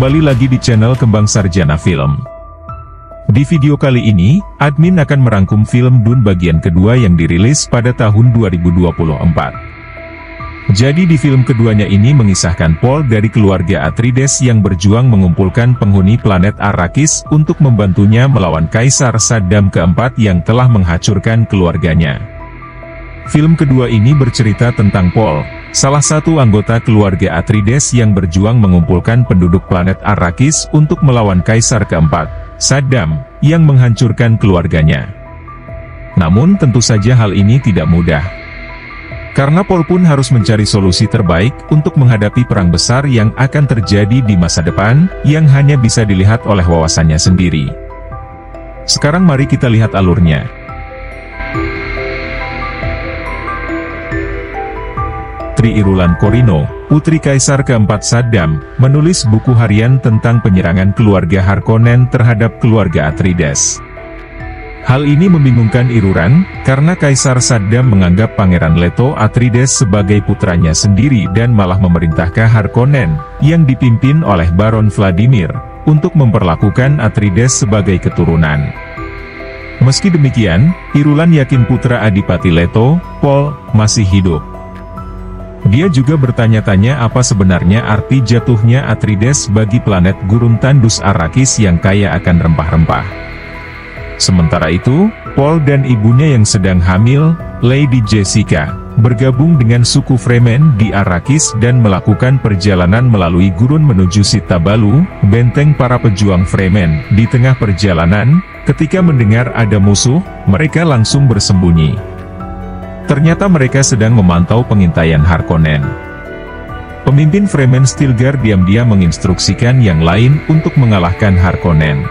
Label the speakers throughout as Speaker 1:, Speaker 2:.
Speaker 1: Kembali lagi di channel Kembang Sarjana Film. Di video kali ini, admin akan merangkum film Dune bagian kedua yang dirilis pada tahun 2024. Jadi di film keduanya ini mengisahkan Paul dari keluarga Atreides yang berjuang mengumpulkan penghuni planet Arrakis untuk membantunya melawan Kaisar Saddam keempat yang telah menghancurkan keluarganya. Film kedua ini bercerita tentang Paul, salah satu anggota keluarga Atreides yang berjuang mengumpulkan penduduk planet Arrakis untuk melawan Kaisar keempat, Saddam, yang menghancurkan keluarganya. Namun tentu saja hal ini tidak mudah. Karena Paul pun harus mencari solusi terbaik untuk menghadapi perang besar yang akan terjadi di masa depan, yang hanya bisa dilihat oleh wawasannya sendiri. Sekarang mari kita lihat alurnya. Tri Irulan Corrino, putri Kaisar keempat Saddam, menulis buku harian tentang penyerangan keluarga Harkonnen terhadap keluarga Atreides. Hal ini membingungkan Irulan, karena Kaisar Saddam menganggap Pangeran Leto Atreides sebagai putranya sendiri dan malah memerintahkan Harkonnen, yang dipimpin oleh Baron Vladimir, untuk memperlakukan Atreides sebagai keturunan. Meski demikian, Irulan yakin putra Adipati Leto, Paul, masih hidup. Dia juga bertanya-tanya apa sebenarnya arti jatuhnya Atreides bagi planet gurun tandus Arrakis yang kaya akan rempah-rempah. Sementara itu, Paul dan ibunya yang sedang hamil, Lady Jessica, bergabung dengan suku Fremen di Arrakis dan melakukan perjalanan melalui gurun menuju Sitabalu, benteng para pejuang Fremen. Di tengah perjalanan, ketika mendengar ada musuh, mereka langsung bersembunyi. Ternyata mereka sedang memantau pengintaian Harkonnen. Pemimpin Fremen Stilgar diam-diam menginstruksikan yang lain untuk mengalahkan Harkonnen.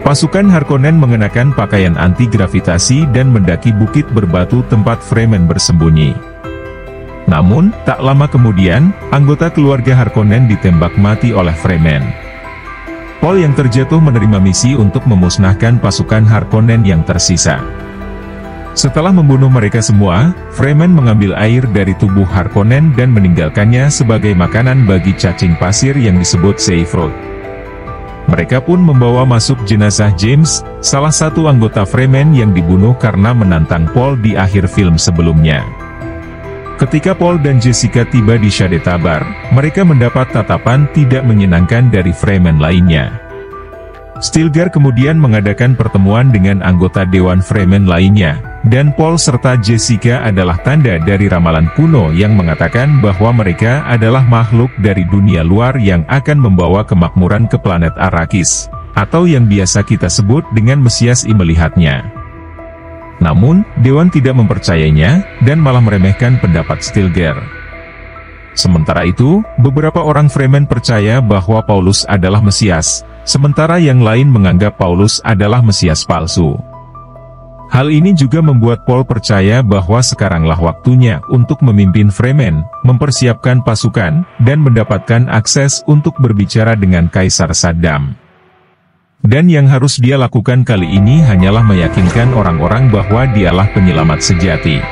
Speaker 1: Pasukan Harkonnen mengenakan pakaian anti-gravitasi dan mendaki bukit berbatu tempat Fremen bersembunyi. Namun, tak lama kemudian, anggota keluarga Harkonnen ditembak mati oleh Fremen. Paul yang terjatuh menerima misi untuk memusnahkan pasukan Harkonnen yang tersisa. Setelah membunuh mereka semua, Fremen mengambil air dari tubuh Harkonnen dan meninggalkannya sebagai makanan bagi cacing pasir yang disebut Seifrost. Mereka pun membawa masuk jenazah James, salah satu anggota Fremen yang dibunuh karena menantang Paul di akhir film sebelumnya. Ketika Paul dan Jessica tiba di Shadowtabar, mereka mendapat tatapan tidak menyenangkan dari Fremen lainnya. Stilgar kemudian mengadakan pertemuan dengan anggota Dewan Fremen lainnya, dan Paul serta Jessica adalah tanda dari ramalan kuno yang mengatakan bahwa mereka adalah makhluk dari dunia luar yang akan membawa kemakmuran ke planet Arrakis, atau yang biasa kita sebut dengan Mesias melihatnya. Namun, Dewan tidak mempercayainya, dan malah meremehkan pendapat Stilgar. Sementara itu, beberapa orang Fremen percaya bahwa Paulus adalah Mesias, sementara yang lain menganggap Paulus adalah Mesias palsu. Hal ini juga membuat Paul percaya bahwa sekaranglah waktunya untuk memimpin Fremen, mempersiapkan pasukan, dan mendapatkan akses untuk berbicara dengan Kaisar Saddam. Dan yang harus dia lakukan kali ini hanyalah meyakinkan orang-orang bahwa dialah penyelamat sejati.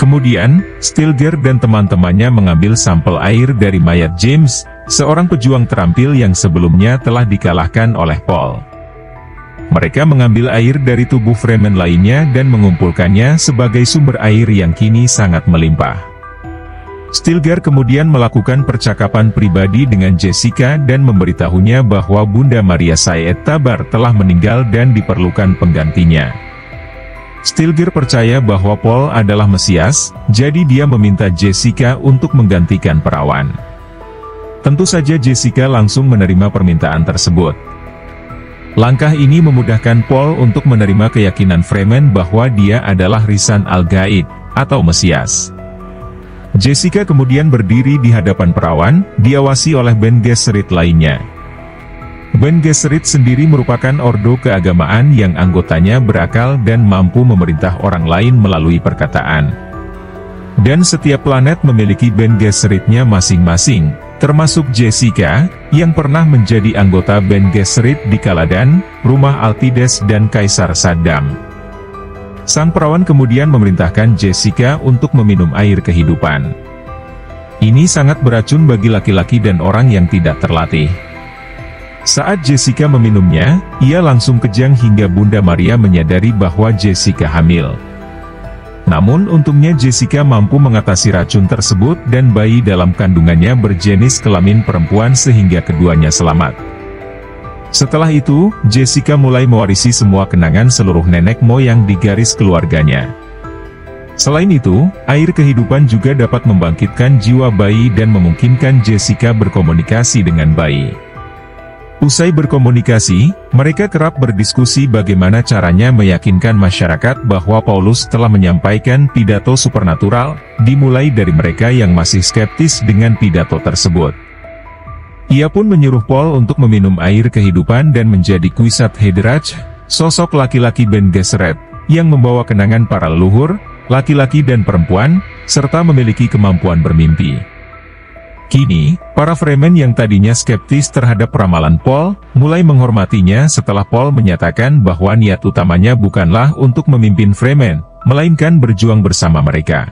Speaker 1: Kemudian, Stilgar dan teman-temannya mengambil sampel air dari mayat James, seorang pejuang terampil yang sebelumnya telah dikalahkan oleh Paul. Mereka mengambil air dari tubuh Fremen lainnya dan mengumpulkannya sebagai sumber air yang kini sangat melimpah. Stilgar kemudian melakukan percakapan pribadi dengan Jessica dan memberitahunya bahwa Bunda Maria Sayed Tabar telah meninggal dan diperlukan penggantinya. Stilgar percaya bahwa Paul adalah Mesias, jadi dia meminta Jessica untuk menggantikan perawan. Tentu saja Jessica langsung menerima permintaan tersebut. Langkah ini memudahkan Paul untuk menerima keyakinan Fremen bahwa dia adalah Risan Al-Gaid, atau Mesias. Jessica kemudian berdiri di hadapan perawan, diawasi oleh Bene Gesserit lainnya. Bene Gesserit sendiri merupakan ordo keagamaan yang anggotanya berakal dan mampu memerintah orang lain melalui perkataan. Dan setiap planet memiliki Bene Gesseritnya masing-masing, termasuk Jessica, yang pernah menjadi anggota Bene Gesserit di Caladan, rumah Atreides dan Kaisar Saddam. Sang perawan kemudian memerintahkan Jessica untuk meminum air kehidupan. Ini sangat beracun bagi laki-laki dan orang yang tidak terlatih. Saat Jessica meminumnya, ia langsung kejang hingga Bunda Maria menyadari bahwa Jessica hamil. Namun untungnya Jessica mampu mengatasi racun tersebut dan bayi dalam kandungannya berjenis kelamin perempuan sehingga keduanya selamat. Setelah itu, Jessica mulai mewarisi semua kenangan seluruh nenek moyang di garis keluarganya. Selain itu, air kehidupan juga dapat membangkitkan jiwa bayi dan memungkinkan Jessica berkomunikasi dengan bayi. Usai berkomunikasi, mereka kerap berdiskusi bagaimana caranya meyakinkan masyarakat bahwa Paulus telah menyampaikan pidato supernatural, dimulai dari mereka yang masih skeptis dengan pidato tersebut. Ia pun menyuruh Paul untuk meminum air kehidupan dan menjadi Kwisatz Haderach, sosok laki-laki Bene Gesserit, yang membawa kenangan para leluhur, laki-laki dan perempuan, serta memiliki kemampuan bermimpi. Kini, para Fremen yang tadinya skeptis terhadap ramalan Paul, mulai menghormatinya setelah Paul menyatakan bahwa niat utamanya bukanlah untuk memimpin Fremen, melainkan berjuang bersama mereka.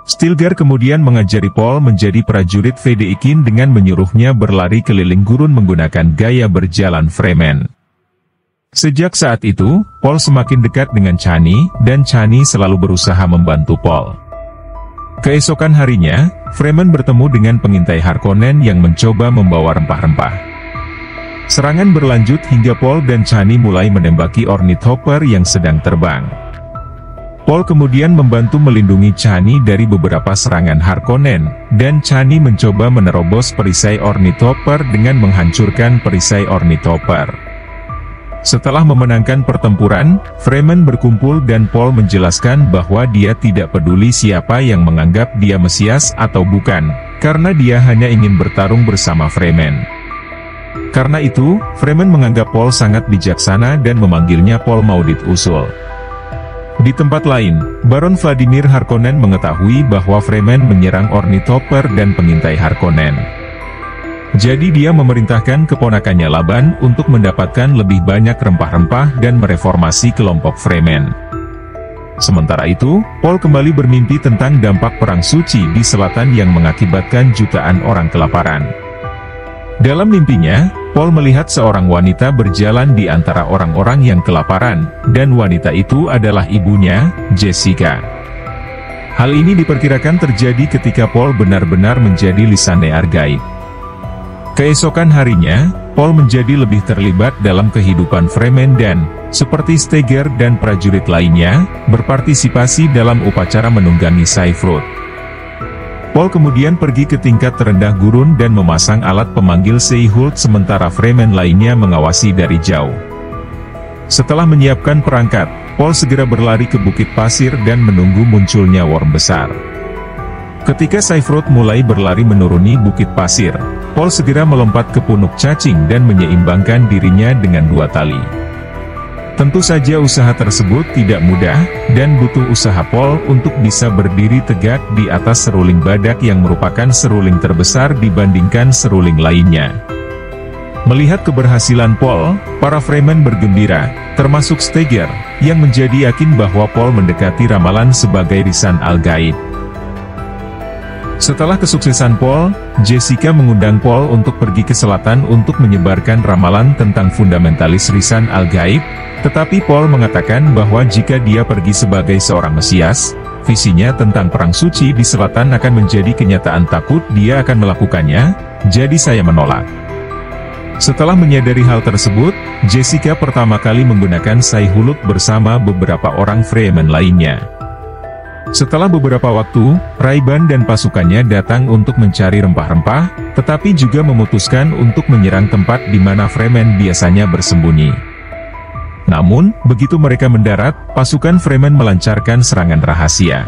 Speaker 1: Stilgar kemudian mengajari Paul menjadi prajurit Fedaykin dengan menyuruhnya berlari keliling gurun menggunakan gaya berjalan Fremen. Sejak saat itu, Paul semakin dekat dengan Chani, dan Chani selalu berusaha membantu Paul. Keesokan harinya, Fremen bertemu dengan pengintai Harkonnen yang mencoba membawa rempah-rempah. Serangan berlanjut hingga Paul dan Chani mulai menembaki Ornithopter yang sedang terbang. Paul kemudian membantu melindungi Chani dari beberapa serangan Harkonnen, dan Chani mencoba menerobos perisai Ornithopter dengan menghancurkan perisai Ornithopter. Setelah memenangkan pertempuran, Fremen berkumpul dan Paul menjelaskan bahwa dia tidak peduli siapa yang menganggap dia Mesias atau bukan, karena dia hanya ingin bertarung bersama Fremen. Karena itu, Fremen menganggap Paul sangat bijaksana dan memanggilnya Paul Maudit Usul. Di tempat lain, Baron Vladimir Harkonnen mengetahui bahwa Fremen menyerang Ornithopter dan pengintai Harkonnen. Jadi dia memerintahkan keponakannya Laban untuk mendapatkan lebih banyak rempah-rempah dan mereformasi kelompok Fremen. Sementara itu, Paul kembali bermimpi tentang dampak perang suci di selatan yang mengakibatkan jutaan orang kelaparan. Dalam mimpinya, Paul melihat seorang wanita berjalan di antara orang-orang yang kelaparan, dan wanita itu adalah ibunya, Jessica. Hal ini diperkirakan terjadi ketika Paul benar-benar menjadi Lisanear gaib. Keesokan harinya, Paul menjadi lebih terlibat dalam kehidupan Fremen dan, seperti Steger dan prajurit lainnya, berpartisipasi dalam upacara menunggangi Saifrud. Paul kemudian pergi ke tingkat terendah gurun dan memasang alat pemanggil Seihult sementara Fremen lainnya mengawasi dari jauh. Setelah menyiapkan perangkat, Paul segera berlari ke bukit pasir dan menunggu munculnya worm besar. Ketika Saifrud mulai berlari menuruni bukit pasir, Paul segera melompat ke punuk cacing dan menyeimbangkan dirinya dengan dua tali. Tentu saja usaha tersebut tidak mudah, dan butuh usaha Paul untuk bisa berdiri tegak di atas seruling badak yang merupakan seruling terbesar dibandingkan seruling lainnya. Melihat keberhasilan Paul, para Fremen bergembira, termasuk Steger, yang menjadi yakin bahwa Paul mendekati ramalan sebagai Risan Al-Gaib. Setelah kesuksesan Paul, Jessica mengundang Paul untuk pergi ke selatan untuk menyebarkan ramalan tentang fundamentalis Risan Al-Gaib, tetapi Paul mengatakan bahwa jika dia pergi sebagai seorang Mesias, visinya tentang perang suci di selatan akan menjadi kenyataan takut dia akan melakukannya, jadi saya menolak. Setelah menyadari hal tersebut, Jessica pertama kali menggunakan Saihuluk bersama beberapa orang Fremen lainnya. Setelah beberapa waktu, Ray-Ban dan pasukannya datang untuk mencari rempah-rempah, tetapi juga memutuskan untuk menyerang tempat di mana Fremen biasanya bersembunyi. Namun, begitu mereka mendarat, pasukan Fremen melancarkan serangan rahasia.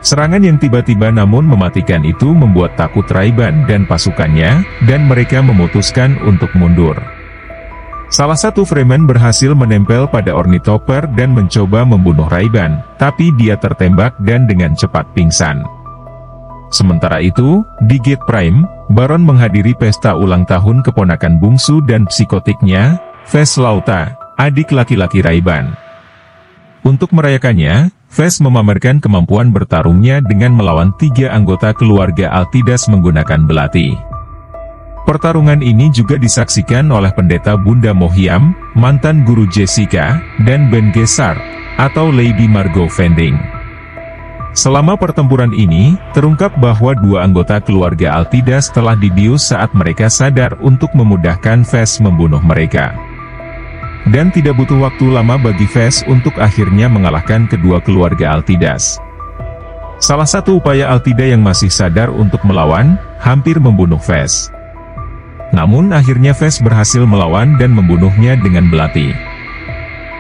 Speaker 1: Serangan yang tiba-tiba namun mematikan itu membuat takut Ray-Ban dan pasukannya, dan mereka memutuskan untuk mundur. Salah satu Fremen berhasil menempel pada Ornithopter dan mencoba membunuh Ray-Ban, tapi dia tertembak dan dengan cepat pingsan. Sementara itu, di Gate Prime, Baron menghadiri pesta ulang tahun keponakan bungsu dan psikotiknya, Veslaughter, adik laki-laki Ray-Ban. Untuk merayakannya, Fest memamerkan kemampuan bertarungnya dengan melawan 3 anggota keluarga Altidas menggunakan belati. Pertarungan ini juga disaksikan oleh pendeta Bunda Mohiam, mantan guru Jessica, dan Ben Gesart, atau Lady Margot Vending. Selama pertempuran ini, terungkap bahwa 2 anggota keluarga Altidas telah dibius saat mereka sadar untuk memudahkan Fest membunuh mereka. Dan tidak butuh waktu lama bagi Fest untuk akhirnya mengalahkan kedua keluarga Altidas. Salah satu upaya Altida yang masih sadar untuk melawan, hampir membunuh Fest. Namun akhirnya Fest berhasil melawan dan membunuhnya dengan belati.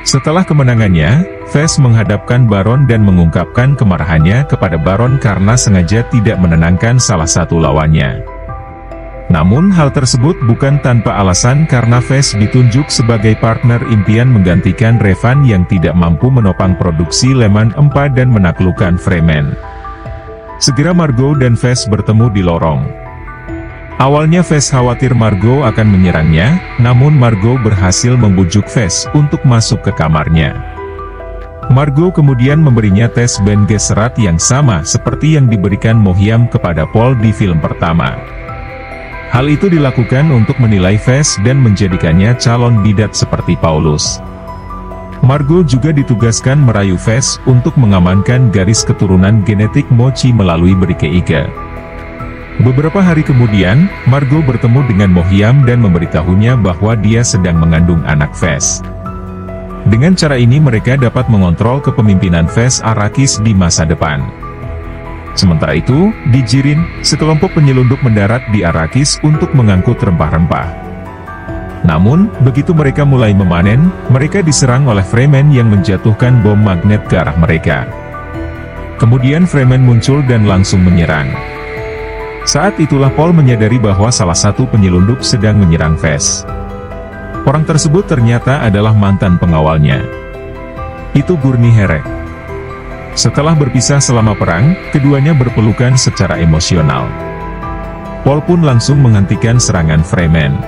Speaker 1: Setelah kemenangannya, Fest menghadapkan Baron dan mengungkapkan kemarahannya kepada Baron karena sengaja tidak menenangkan salah satu lawannya. Namun hal tersebut bukan tanpa alasan karena Fest ditunjuk sebagai partner impian menggantikan Revan yang tidak mampu menopang produksi Leman Empa dan menaklukkan Fremen. Segera Margot dan Fest bertemu di lorong. Awalnya Fest khawatir Margot akan menyerangnya, namun Margot berhasil membujuk Fest untuk masuk ke kamarnya. Margot kemudian memberinya tes Ben Gesserat yang sama seperti yang diberikan Mohiam kepada Paul di film pertama. Hal itu dilakukan untuk menilai Fest dan menjadikannya calon bidat seperti Paulus. Margot juga ditugaskan merayu Fest untuk mengamankan garis keturunan genetik Mochi melalui Brike Ike. Beberapa hari kemudian, Margot bertemu dengan Mohiam dan memberitahunya bahwa dia sedang mengandung anak Fest. Dengan cara ini mereka dapat mengontrol kepemimpinan Fest Arrakis di masa depan. Sementara itu, di Jirin, sekelompok penyelundup mendarat di Arrakis untuk mengangkut rempah-rempah. Namun, begitu mereka mulai memanen, mereka diserang oleh Fremen yang menjatuhkan bom magnet ke arah mereka. Kemudian Fremen muncul dan langsung menyerang. Saat itulah Paul menyadari bahwa salah satu penyelundup sedang menyerang Fest. Orang tersebut ternyata adalah mantan pengawalnya. Itu Gurney Herek. Setelah berpisah selama perang, keduanya berpelukan secara emosional. Paul pun langsung menghentikan serangan Fremen.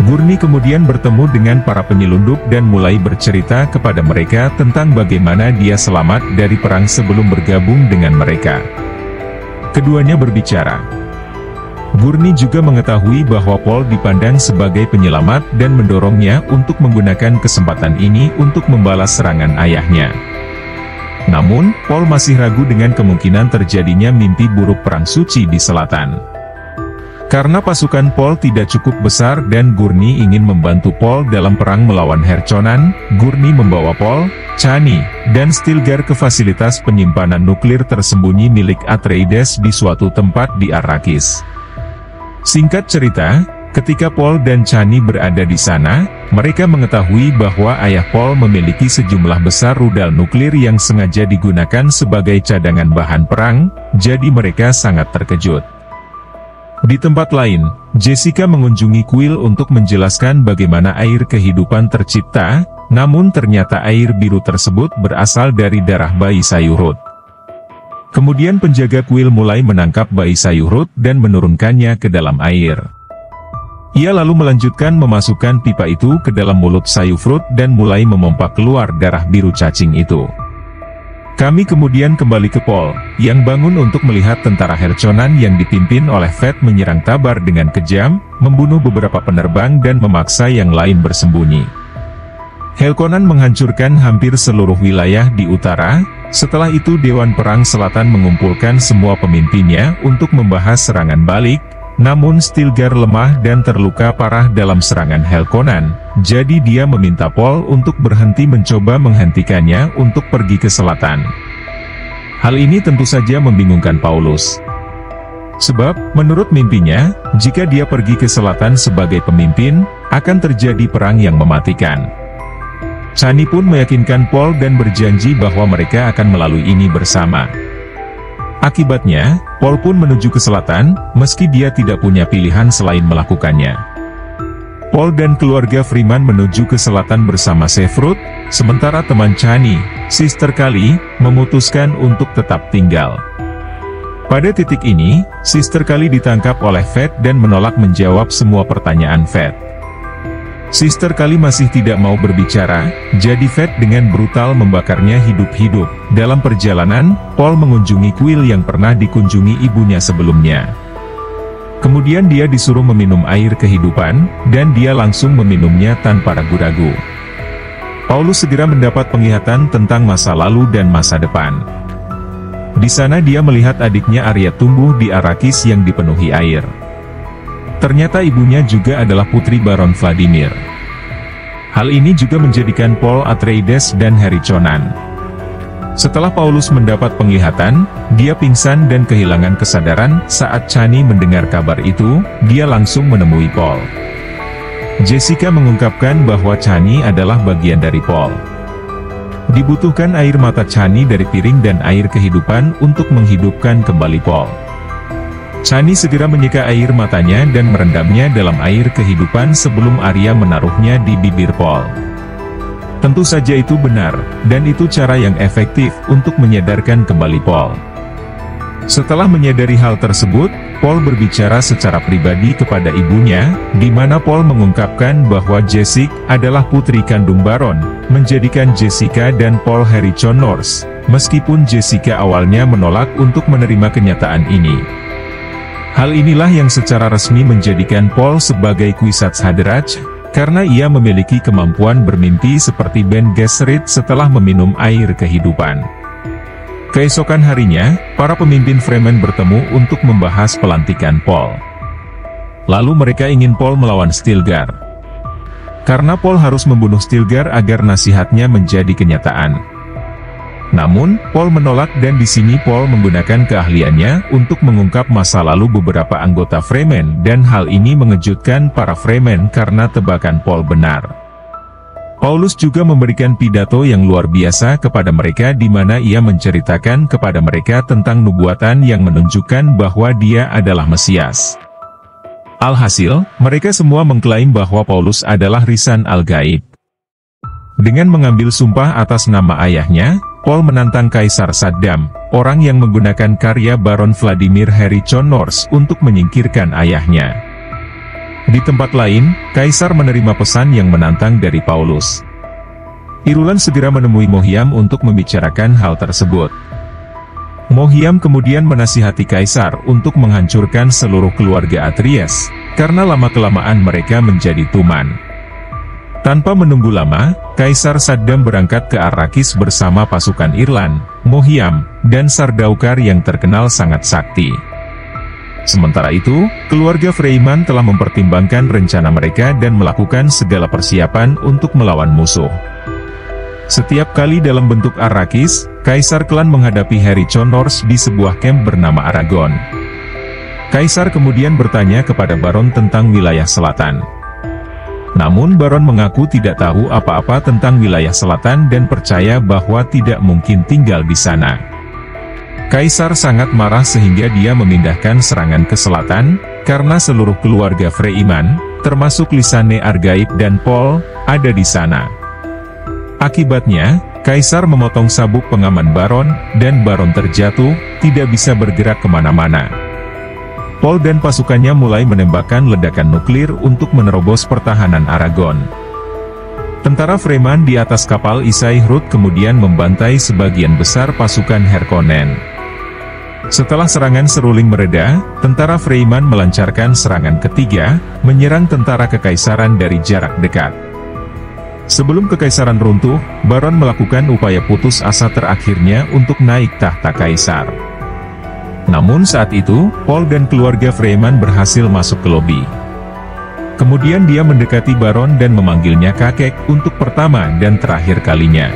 Speaker 1: Gurney kemudian bertemu dengan para penyelundup dan mulai bercerita kepada mereka tentang bagaimana dia selamat dari perang sebelum bergabung dengan mereka. Keduanya berbicara. Gurney juga mengetahui bahwa Paul dipandang sebagai penyelamat dan mendorongnya untuk menggunakan kesempatan ini untuk membalas serangan ayahnya. Namun, Paul masih ragu dengan kemungkinan terjadinya mimpi buruk perang suci di selatan. Karena pasukan Paul tidak cukup besar dan Gurney ingin membantu Paul dalam perang melawan Harkonnen, Gurney membawa Paul, Chani, dan Stilgar ke fasilitas penyimpanan nuklir tersembunyi milik Atreides di suatu tempat di Arrakis. Singkat cerita, ketika Paul dan Chani berada di sana, mereka mengetahui bahwa ayah Paul memiliki sejumlah besar rudal nuklir yang sengaja digunakan sebagai cadangan bahan perang, jadi mereka sangat terkejut. Di tempat lain, Jessica mengunjungi kuil untuk menjelaskan bagaimana air kehidupan tercipta, namun ternyata air biru tersebut berasal dari darah bayi Sayurut. Kemudian penjaga kuil mulai menangkap bayi Sayurut dan menurunkannya ke dalam air. Ia lalu melanjutkan memasukkan pipa itu ke dalam mulut Sayufrut dan mulai memompa keluar darah biru cacing itu. Kami kemudian kembali ke Paul, yang bangun untuk melihat tentara Harkonnen yang dipimpin oleh Fett menyerang Tabar dengan kejam, membunuh beberapa penerbang dan memaksa yang lain bersembunyi. Harkonnen menghancurkan hampir seluruh wilayah di utara. Setelah itu Dewan Perang Selatan mengumpulkan semua pemimpinnya untuk membahas serangan balik. Namun Stilgar lemah dan terluka parah dalam serangan Harkonnen, jadi dia meminta Paul untuk berhenti mencoba menghentikannya untuk pergi ke selatan. Hal ini tentu saja membingungkan Paulus. Sebab, menurut mimpinya, jika dia pergi ke selatan sebagai pemimpin, akan terjadi perang yang mematikan. Chani pun meyakinkan Paul dan berjanji bahwa mereka akan melalui ini bersama. Akibatnya, Paul pun menuju ke selatan, meski dia tidak punya pilihan selain melakukannya. Paul dan keluarga Freeman menuju ke selatan bersama Sefrut, sementara teman Chani, Sister Kali, memutuskan untuk tetap tinggal. Pada titik ini, Sister Kali ditangkap oleh Fett dan menolak menjawab semua pertanyaan Fett. Sister Kali masih tidak mau berbicara, jadi Fat dengan brutal membakarnya hidup-hidup. Dalam perjalanan, Paul mengunjungi kuil yang pernah dikunjungi ibunya sebelumnya. Kemudian dia disuruh meminum air kehidupan, dan dia langsung meminumnya tanpa ragu-ragu. Paulus segera mendapat penglihatan tentang masa lalu dan masa depan. Di sana dia melihat adiknya Arya tumbuh di Arrakis yang dipenuhi air. Ternyata ibunya juga adalah putri Baron Vladimir. Hal ini juga menjadikan Paul Atreides dan Harkonnen. Setelah Paulus mendapat penglihatan, dia pingsan dan kehilangan kesadaran. Saat Chani mendengar kabar itu, dia langsung menemui Paul. Jessica mengungkapkan bahwa Chani adalah bagian dari Paul. Dibutuhkan air mata Chani dari piring dan air kehidupan untuk menghidupkan kembali Paul. Chani segera menyeka air matanya dan merendamnya dalam air kehidupan sebelum Arya menaruhnya di bibir Paul. Tentu saja itu benar, dan itu cara yang efektif untuk menyadarkan kembali Paul. Setelah menyadari hal tersebut, Paul berbicara secara pribadi kepada ibunya, di mana Paul mengungkapkan bahwa Jessica adalah putri kandung Baron, menjadikan Jessica dan Paul Harkonnen, meskipun Jessica awalnya menolak untuk menerima kenyataan ini. Hal inilah yang secara resmi menjadikan Paul sebagai Kwisatz Haderach, karena ia memiliki kemampuan bermimpi seperti Ben Gesserit setelah meminum air kehidupan. Keesokan harinya, para pemimpin Fremen bertemu untuk membahas pelantikan Paul. Lalu mereka ingin Paul melawan Stilgar. Karena Paul harus membunuh Stilgar agar nasihatnya menjadi kenyataan. Namun, Paul menolak dan di sini Paul menggunakan keahliannya untuk mengungkap masa lalu beberapa anggota Fremen dan hal ini mengejutkan para Fremen karena tebakan Paul benar. Paulus juga memberikan pidato yang luar biasa kepada mereka di mana ia menceritakan kepada mereka tentang nubuatan yang menunjukkan bahwa dia adalah Mesias. Alhasil, mereka semua mengklaim bahwa Paulus adalah Risan Al-Gaib. Dengan mengambil sumpah atas nama ayahnya, Paul menantang Kaisar Saddam, orang yang menggunakan karya Baron Vladimir Harkonnen untuk menyingkirkan ayahnya. Di tempat lain, Kaisar menerima pesan yang menantang dari Paulus. Irulan segera menemui Mohiam untuk membicarakan hal tersebut. Mohiam kemudian menasihati Kaisar untuk menghancurkan seluruh keluarga Atreides, karena lama-kelamaan mereka menjadi tuman. Tanpa menunggu lama, Kaisar Saddam berangkat ke Arrakis bersama pasukan Irland, Mohiam, dan Sardaukar yang terkenal sangat sakti. Sementara itu, keluarga Freyman telah mempertimbangkan rencana mereka dan melakukan segala persiapan untuk melawan musuh. Setiap kali dalam bentuk Arrakis, Kaisar klan menghadapi Harkonnen di sebuah camp bernama Aragon. Kaisar kemudian bertanya kepada Baron tentang wilayah selatan. Namun Baron mengaku tidak tahu apa-apa tentang wilayah selatan dan percaya bahwa tidak mungkin tinggal di sana. Kaisar sangat marah sehingga dia memindahkan serangan ke selatan, karena seluruh keluarga Freyman, termasuk Lysane Argaib dan Paul, ada di sana. Akibatnya, Kaisar memotong sabuk pengaman Baron, dan Baron terjatuh, tidak bisa bergerak kemana-mana. Paul dan pasukannya mulai menembakkan ledakan nuklir untuk menerobos pertahanan Aragon. Tentara Fremen di atas kapal Isai Hrut kemudian membantai sebagian besar pasukan Harkonnen. Setelah serangan seruling mereda, tentara Fremen melancarkan serangan ketiga, menyerang tentara kekaisaran dari jarak dekat. Sebelum kekaisaran runtuh, Baron melakukan upaya putus asa terakhirnya untuk naik tahta kaisar. Namun saat itu, Paul dan keluarga Fremen berhasil masuk ke lobi. Kemudian dia mendekati Baron dan memanggilnya kakek untuk pertama dan terakhir kalinya.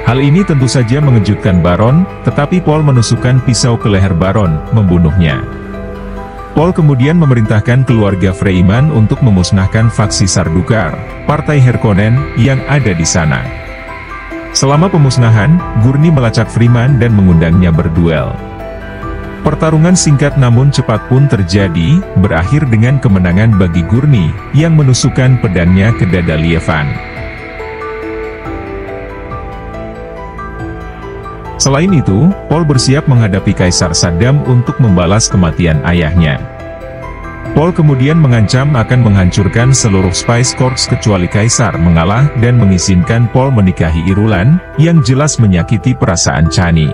Speaker 1: Hal ini tentu saja mengejutkan Baron, tetapi Paul menusukkan pisau ke leher Baron, membunuhnya. Paul kemudian memerintahkan keluarga Fremen untuk memusnahkan faksi Sardaukar, partai Harkonnen, yang ada di sana. Selama pemusnahan, Gurney melacak Fremen dan mengundangnya berduel. Pertarungan singkat namun cepat pun terjadi, berakhir dengan kemenangan bagi Gurney, yang menusukkan pedangnya ke dada Lievan. Selain itu, Paul bersiap menghadapi Kaisar Saddam untuk membalas kematian ayahnya. Paul kemudian mengancam akan menghancurkan seluruh Spice Corps kecuali Kaisar mengalah dan mengizinkan Paul menikahi Irulan, yang jelas menyakiti perasaan Chani.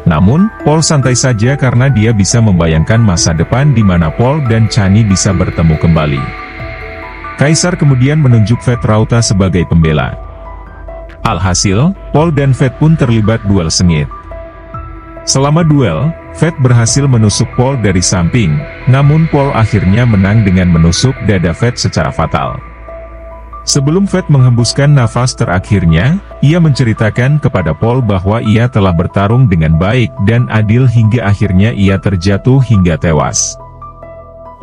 Speaker 1: Namun, Paul santai saja karena dia bisa membayangkan masa depan di mana Paul dan Chani bisa bertemu kembali. Kaisar kemudian menunjuk Fate Rauta sebagai pembela. Alhasil, Paul dan Fate pun terlibat duel sengit. Selama duel, Fate berhasil menusuk Paul dari samping, namun Paul akhirnya menang dengan menusuk dada Fate secara fatal. Sebelum Fate menghembuskan nafas terakhirnya, ia menceritakan kepada Paul bahwa ia telah bertarung dengan baik dan adil hingga akhirnya ia terjatuh hingga tewas.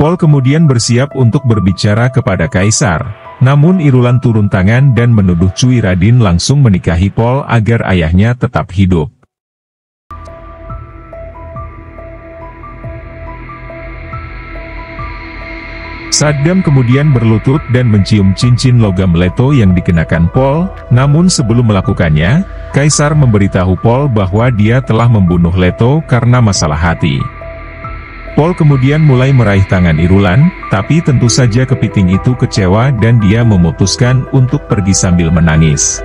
Speaker 1: Paul kemudian bersiap untuk berbicara kepada Kaisar, namun Irulan turun tangan dan menuduh Cui Radin langsung menikahi Paul agar ayahnya tetap hidup. Saddam kemudian berlutut dan mencium cincin logam Leto yang dikenakan Paul, namun sebelum melakukannya, Kaisar memberitahu Paul bahwa dia telah membunuh Leto karena masalah hati. Paul kemudian mulai meraih tangan Irulan, tapi tentu saja kepiting itu kecewa dan dia memutuskan untuk pergi sambil menangis.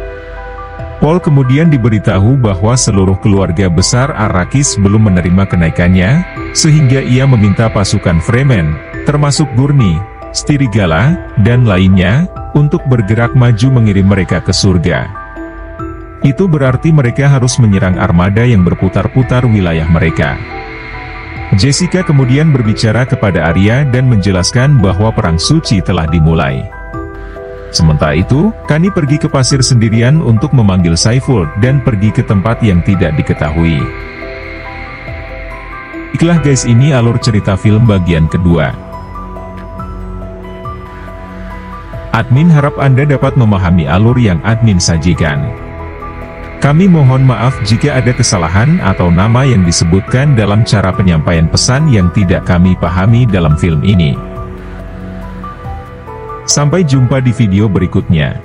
Speaker 1: Paul kemudian diberitahu bahwa seluruh keluarga besar Arrakis belum menerima kenaikannya, sehingga ia meminta pasukan Fremen, termasuk Gurney, Stirigala, dan lainnya, untuk bergerak maju mengirim mereka ke surga. Itu berarti mereka harus menyerang armada yang berputar-putar wilayah mereka. Jessica kemudian berbicara kepada Arya dan menjelaskan bahwa perang suci telah dimulai. Sementara itu, Kani pergi ke pasir sendirian untuk memanggil Saiful dan pergi ke tempat yang tidak diketahui. Baiklah guys, ini alur cerita film bagian kedua. Admin harap Anda dapat memahami alur yang admin sajikan. Kami mohon maaf jika ada kesalahan atau nama yang disebutkan dalam cara penyampaian pesan yang tidak kami pahami dalam film ini. Sampai jumpa di video berikutnya.